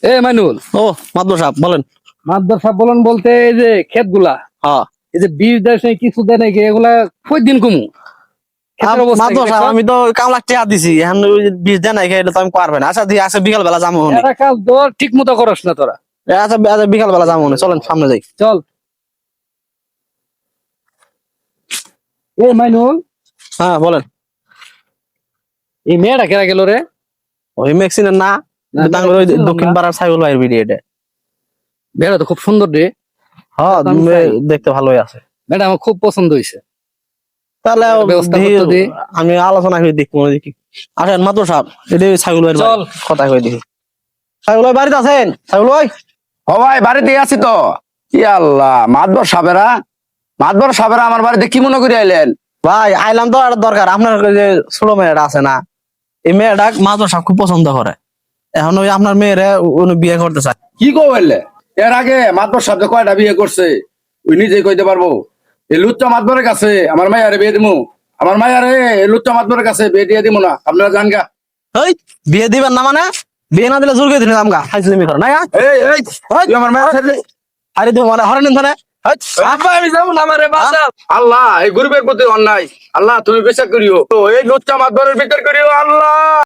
এ মাইনুল, ও মাদবর সাহেব বলেন। মাদ্রাসা সাহেব বলেন বলতে এই যে ক্ষেত গুলা, হ্যাঁ এই যে বীজ দেয় নাই, কিছু দেয় নাকি, এগুলা কই দিন কমু? ক্ষেতের অবস্থা কি মাদবর সাহেব দেখছো? আমি তো কামলা টিয়া দিছি, এখন ওই যে বিষ দেন নাই এটা তো আমি পারবে না। আচ্ছা দিয়ে আচ্ছা বিকাল বেলা যাবো মনে। এরা কাজ তো ঠিক মতো করস না তোরা। আচ্ছা আচ্ছা বিকাল বেলা যাবো মনে, চলেন সামনে যাই। চল। এ মাইনুল, হ্যাঁ বলেন। এই মেয়েটা কেরা গেল রে? ওই মেক্সিনের না, না, ডাঙ্গর ওই চিনলাম দক্ষিণ না। পাড়ার সাইবুল ভাইয়ের বিড়ি এটা। মেয়েটা তো খুব সুন্দর রে। হ্যাঁ তো আমি চাই। দেখতে ভালোই আছে। মেয়েটা আমার খুব পছন্দ হয়েছে। তাহলে একটা ব্যবস্থা দেখি, করতে দি। আমি আলোচনা করে দেখবো দেখি। আসেন মাদবর সাহেব, এটা সাইবুল ভাইয়ের বাড়ি। চল। কথা কই দেখি। সাইবুল ভাই বাড়িতে আছেন? সাইবুল ভাই ও ভাই বাড়িতে আছি তো। কি আল্লাহ, মাতবর সাবেরা আমার বাড়িতে কি মনে করে আইলেন? ভাই আইলাম তো আর দরকার, আপনার ওই যে ছোট মেয়েটা আছে না, এই মেয়েটা মাদবর সাহেব খুব পছন্দ করে। এখন ওই আপনার মেয়েরে উনি বিয়ে করতে চায়। কি কো বললে? এর আগে মাতবর সাহেব কয়টা বিয়ে করছে ওই নিজেই কইতে পারবো। এই লুচ্চা মাতবরের কাছে আমার মায়ারে বিয়ে দিমু, আমার মায়ারে এই লুচ্চা মাতবরের কাছে বিয়ে দিয়ে দিমু না, আপনারা জান গা। এই বিয়ে দিবেন না মানে? বিয়ে না দিলে জোর করে দিন আমগা হাইজলিমি করে না। এই তুই আমার মায়ের ছেড়ে দে। আরে তুমি মানে হরেন ধরে। আব্বা আমি যাবো না, আমারে বাঁচাও। আল্লাহ এই গরিবের প্রতি অন্যায়, আল্লাহ তুমি বিচার করিও তো, এই লুচ্চা মাতবরের বিচার করিও আল্লাহ।